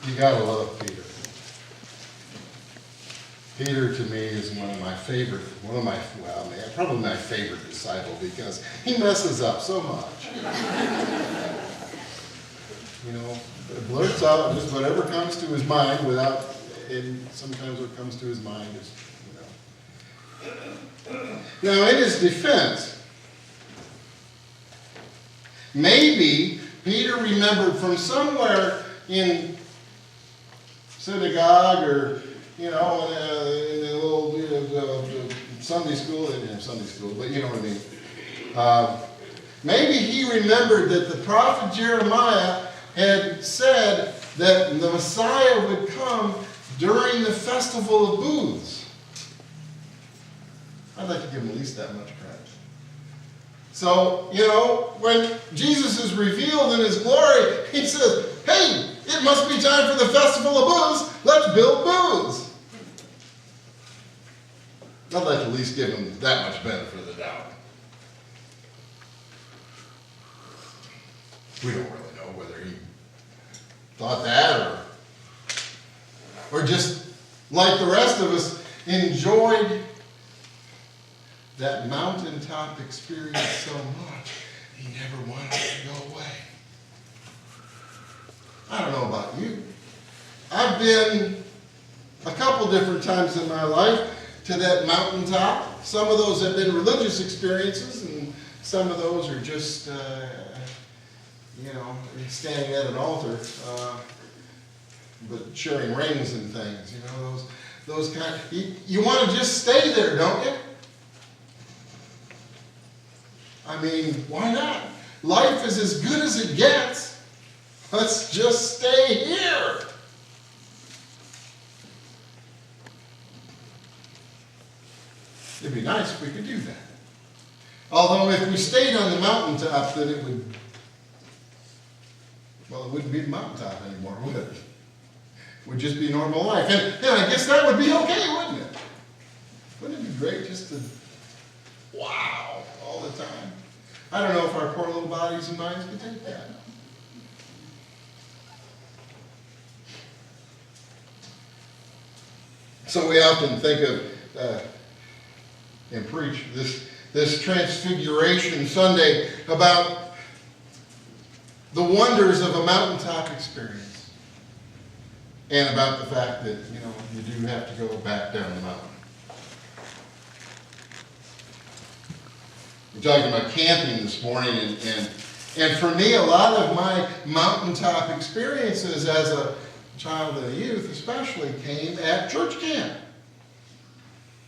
You gotta love Peter. Peter to me is probably my favorite disciple because he messes up so much. Blurts out just whatever comes to his mind and sometimes what comes to his mind is, Now, in his defense, maybe Peter remembered from somewhere in synagogue or, in a little Sunday school, they didn't have Sunday school, but you know what I mean. Maybe he remembered that the prophet Jeremiah had said that the Messiah would come during the festival of booths. I'd like to give him at least that much credit. So, when Jesus is revealed in his glory, he says, hey, it must be time for the festival of booths. Let's build booths. I'd like to at least give him that much benefit of the doubt. We don't really know whether he thought that or just like the rest of us enjoyed that mountaintop experience so much he never wanted it to go away. I don't know about you. I've been a couple different times in my life to that mountaintop. Some of those have been religious experiences, and some of those are just, standing at an altar, but sharing rings and things. Those kind. You want to just stay there, don't you? I mean, why not? Life is as good as it gets. Let's just stay here. It'd be nice if we could do that. Although if we stayed on the mountaintop, then it wouldn't be the mountaintop anymore, would it? It would just be normal life. And I guess that would be okay, wouldn't it? Wouldn't it be great just to wow all the time? I don't know if our poor little bodies and minds could take that. So we often think of and preach this Transfiguration Sunday about the wonders of a mountaintop experience and about the fact that, you do have to go back down the mountain. We're talking about camping this morning, and for me, a lot of my mountaintop experiences as a child and a youth especially came at church camp.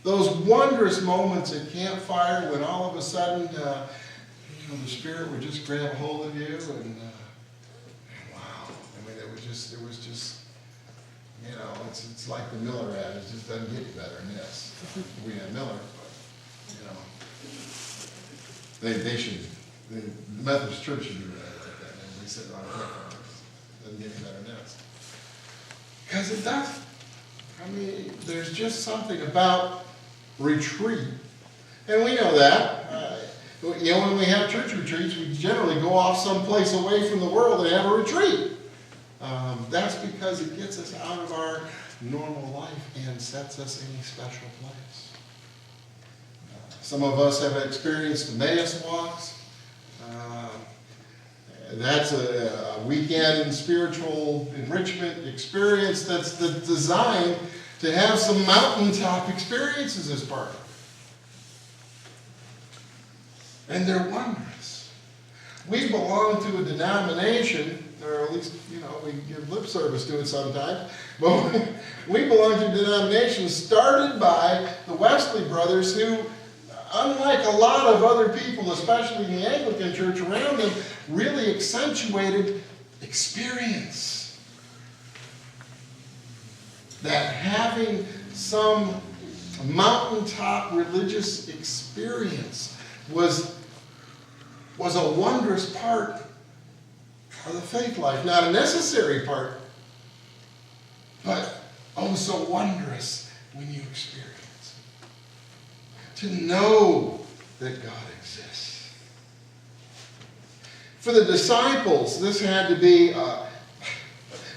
Those wondrous moments at campfire when all of a sudden, the Spirit would just grab a hold of you and wow. I mean, it was just, it's like the Miller ad. It just doesn't get you better than this. We had Miller, but, the Methodist Church should do that like that. And we sit on a campfire. It doesn't get any better than this. Because it doesn't. I mean, there's just something about retreat. And we know that. When we have church retreats, we generally go off someplace away from the world and have a retreat. That's because it gets us out of our normal life and sets us in a special place. Some of us have experienced Emmaus walks. That's a weekend spiritual enrichment experience that's designed to have some mountaintop experiences as part of it. And they're wondrous. We belong to a denomination, or at least, we give lip service to it sometimes, but we belong to a denomination started by the Wesley brothers who, unlike a lot of other people, especially in the Anglican Church around them, really accentuated experience. That having some mountaintop religious experience was a wondrous part of the faith life. Not a necessary part, but oh so wondrous when you experience it. To know that God exists. For the disciples, this had to be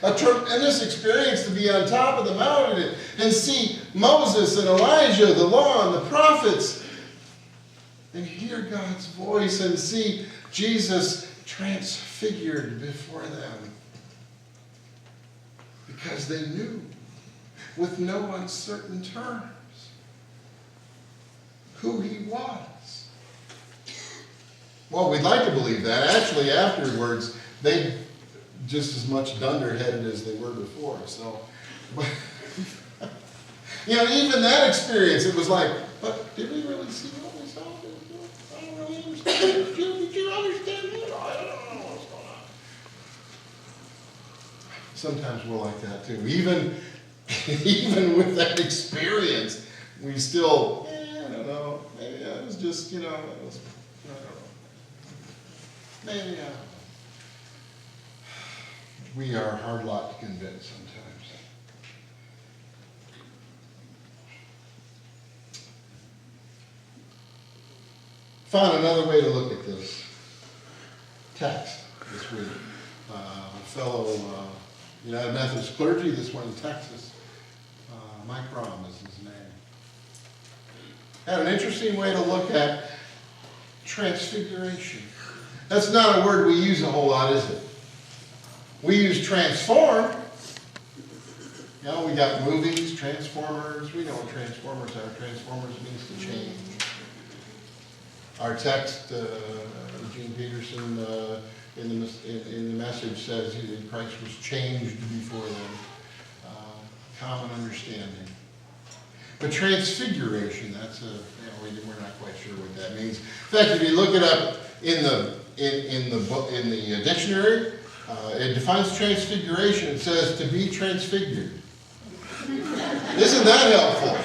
a tremendous experience to be on top of the mountain and see Moses and Elijah, the law and the prophets, and hear God's voice and see Jesus transfigured before them. Because they knew, with no uncertain terms, who he was. Well, we'd like to believe that. Actually, afterwards, they just as much dunderheaded as they were before. So, but, even that experience, it was like, but did we really see what we saw? I don't really understand. Did you understand that? I don't know what's going on. Sometimes we're like that too. Even with that experience, we still, I don't know. Maybe I was just, I don't know. Maybe I don't know. We are a hard lot to convince sometimes. Found another way to look at this text this week. A fellow United Methodist clergy, this one in Texas, Mike Rom is his name, had an interesting way to look at transfiguration. That's not a word we use a whole lot, is it? We use transform. We got movies, Transformers. We know what Transformers are. Transformers means to change. Our text, Eugene Peterson in the message says Christ was changed before them. Common understanding. But transfiguration, that's we're not quite sure what that means. In fact, if you look it up in the dictionary, it defines transfiguration. It says to be transfigured. Isn't that helpful?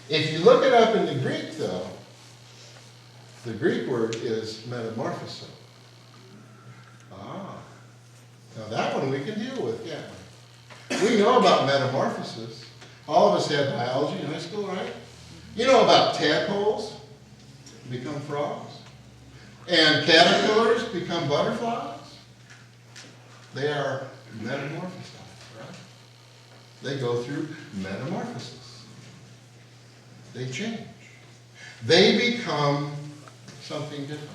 If you look it up in the Greek, though, the Greek word is metamorphoso. Now that one we can deal with, can't we? We know about metamorphosis. All of us had biology in high school, right? You know about tadpoles become frogs, and caterpillars become butterflies. They are metamorphosized, right? They go through metamorphosis. They change. They become something different.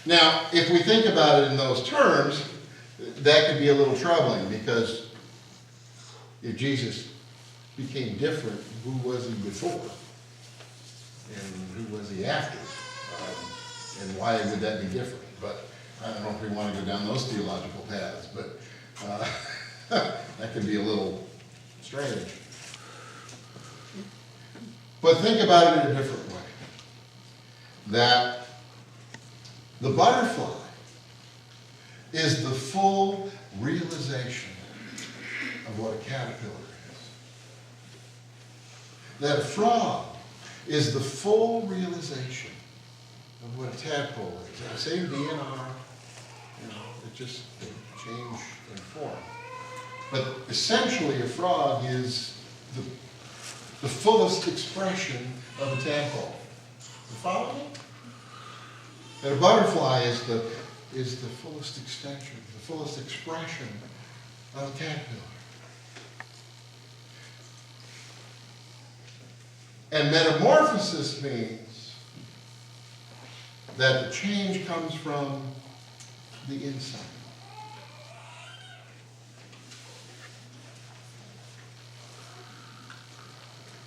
Now, if we think about it in those terms, that could be a little troubling, because if Jesus became different, who was he before? And who was he after? And why would that be different? But I don't know if we want to go down those theological paths, but that could be a little strange. But think about it in a different way. That the butterfly is the full realization of what a caterpillar is. That a frog is the full realization of what a tadpole is. The same DNR, it just changed in form. But essentially a frog is the fullest expression of a tadpole. You follow me? And a butterfly is the fullest extension, the fullest expression of a caterpillar. And metamorphosis means that the change comes from the inside.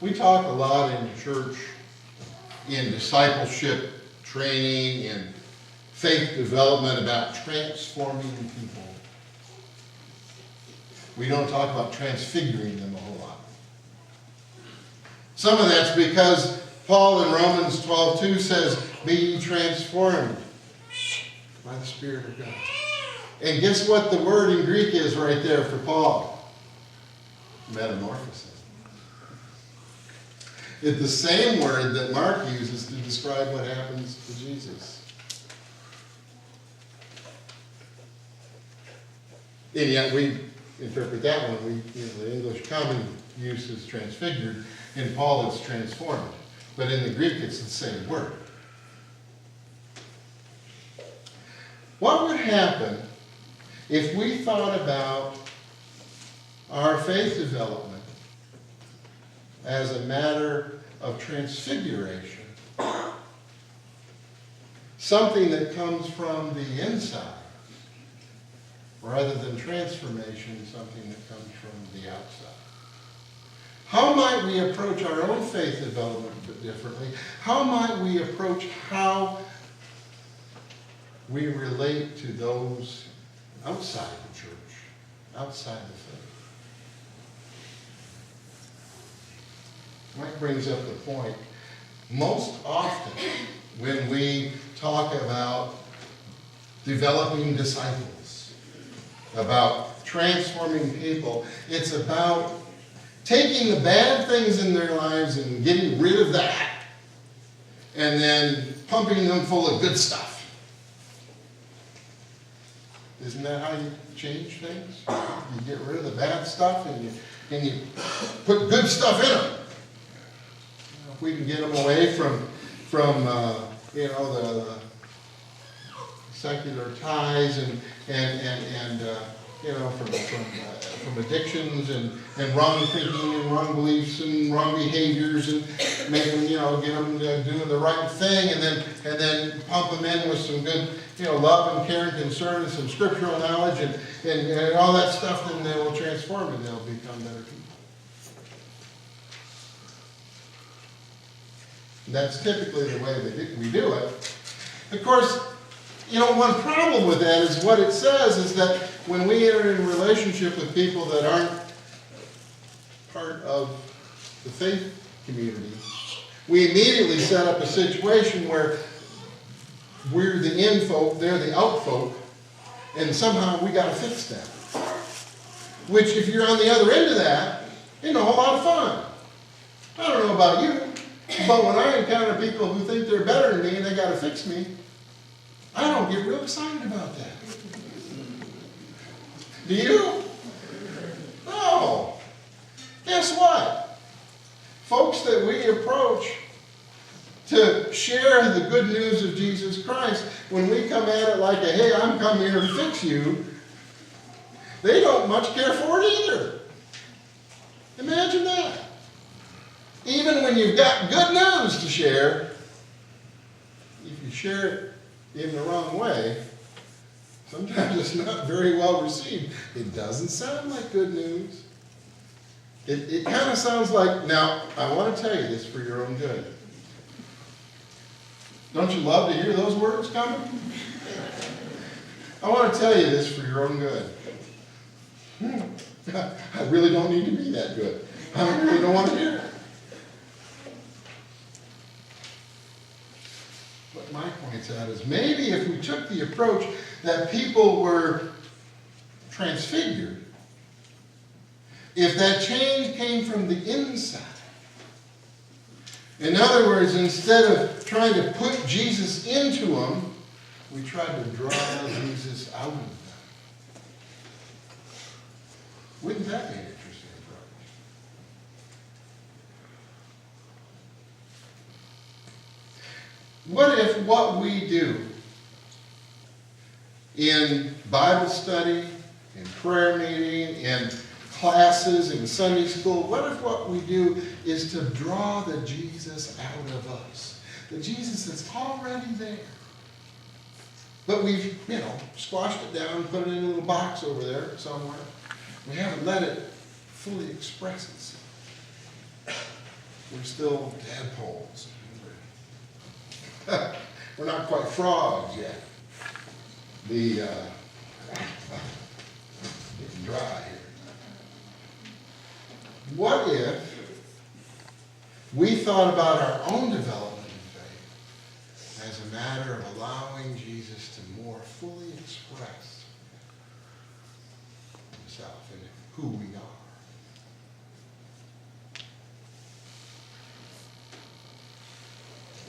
We talk a lot in church, in discipleship training, in faith development, about transforming people. We don't talk about transfiguring them a whole lot. Some of that's because Paul in Romans 12:2 says, be ye transformed by the Spirit of God. And guess what the word in Greek is right there for Paul? Metamorphosis. It's the same word that Mark uses to describe what happens to Jesus. And yet we interpret that one. The English common use is transfigured, and Paul is transformed. But in the Greek, it's the same word. What would happen if we thought about our faith development as a matter of transfiguration? Something that comes from the inside, rather than transformation, something that comes from the outside. How might we approach our own faith development differently? How might we approach how we relate to those outside the church, outside the faith? That brings up the point. Most often, when we talk about developing disciples, about transforming people, it's about taking the bad things in their lives and getting rid of that, and then pumping them full of good stuff. Isn't that how you change things? You get rid of the bad stuff and you put good stuff in them. If we can get them away from the secular ties and from addictions and wrong thinking and wrong beliefs and wrong behaviors, and make them, get them doing the right thing, and then pump them in with some good, love and care and concern and some scriptural knowledge and all that stuff, then they will transform and they'll become better people. And that's typically the way that we do it. Of course, one problem with that is what it says is that when we enter in a relationship with people that aren't part of the faith community, we immediately set up a situation where we're the in folk, they're the out folk, and somehow we got to fix them. Which, if you're on the other end of that, isn't a whole lot of fun. I don't know about you, but when I encounter people who think they're better than me and they got to fix me, I don't get real excited about that. Do you? No. Guess what? Folks that we approach to share the good news of Jesus Christ, when we come at it like a, hey, I'm coming here to fix you, they don't much care for it either. Imagine that. Even when you've got good news to share, if you share it in the wrong way, sometimes it's not very well received. It doesn't sound like good news. It kind of sounds like, now, I want to tell you this for your own good. Don't you love to hear those words coming? I want to tell you this for your own good. I really don't need to be that good. I really don't want to hear it. What my point's at is maybe if we took the approach that people were transfigured, if that change came from the inside, in other words, instead of trying to put Jesus into them, we tried to draw Jesus out of them. Wouldn't that be an interesting approach? What if what we do in Bible study, in prayer meeting, in classes, in Sunday school, what if what we do is to draw the Jesus out of us? The Jesus that's already there. But we've, squashed it down, put it in a little box over there somewhere. We haven't let it fully express itself. We're still tadpoles. We're not quite frogs yet. Getting dry here. What if we thought about our own development in faith as a matter of allowing Jesus to more fully express himself and who we are?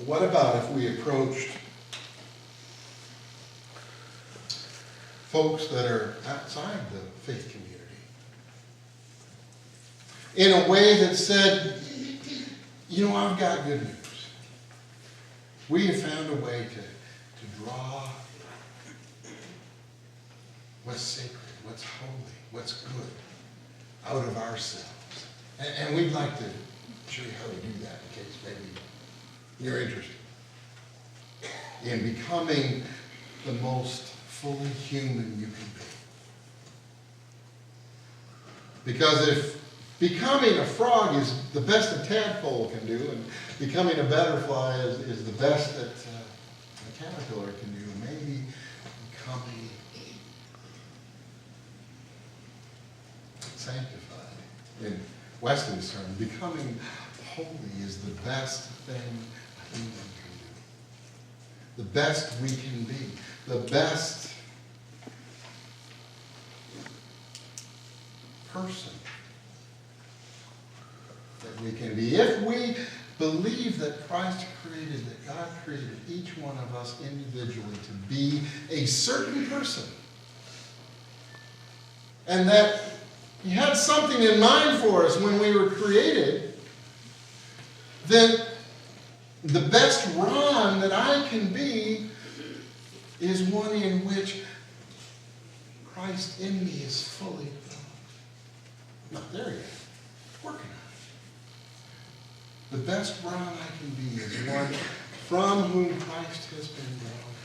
What about if we approached folks that are outside the faith community in a way that said, I've got good news. We have found a way to draw what's sacred, what's holy, what's good out of ourselves. And we'd like to show you how to do that in case maybe you're interested in becoming the most fully human you can be. Because if becoming a frog is the best a tadpole can do, and becoming a butterfly is the best that a caterpillar can do, maybe becoming sanctified, in Wesley's term, becoming holy is the best thing a human can do. The best we can be. The best person that we can be. If we believe that Christ created, that God created each one of us individually to be a certain person, and that He had something in mind for us when we were created, then the best Ron that I can be is one in which Christ in me is fully developed. Not there yet. Working on it. The best Ron I can be is one from whom Christ has been drawn.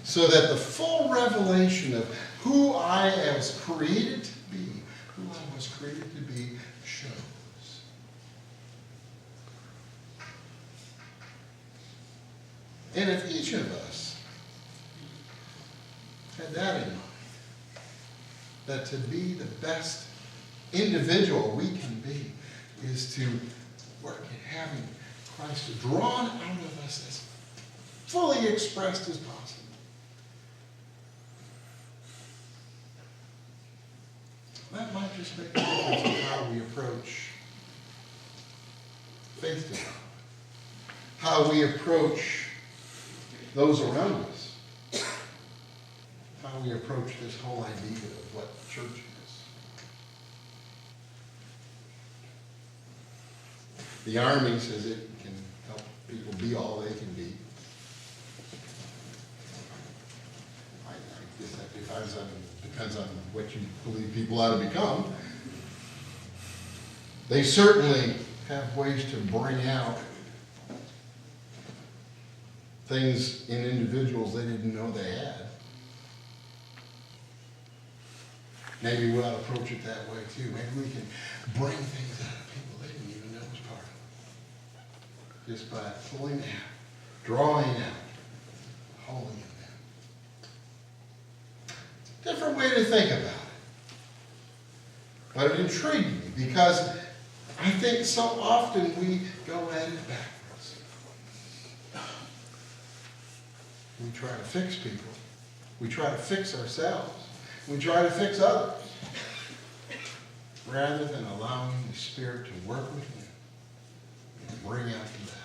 So that the full revelation of who I was created to be, who I was created to be, shows. And if each of us had that in mind, that to be the best individual we can be is to work at having Christ drawn out of us as fully expressed as possible. That might just make a difference in how we approach faith development, how we approach those around us, how we approach this whole idea of what church is. The Army says it can help people be all they can be. I guess that depends on what you believe people ought to become. They certainly have ways to bring out things in individuals they didn't know they had. Maybe we ought to approach it that way too. Maybe we can bring things out of people they didn't even know was part of them. Just by pulling out, drawing out, holding in them. It's a different way to think about it. But it intrigued me because I think so often we go at it backwards. We try to fix people. We try to fix ourselves. We try to fix others. Rather than allowing the Spirit to work with you and bring out the best.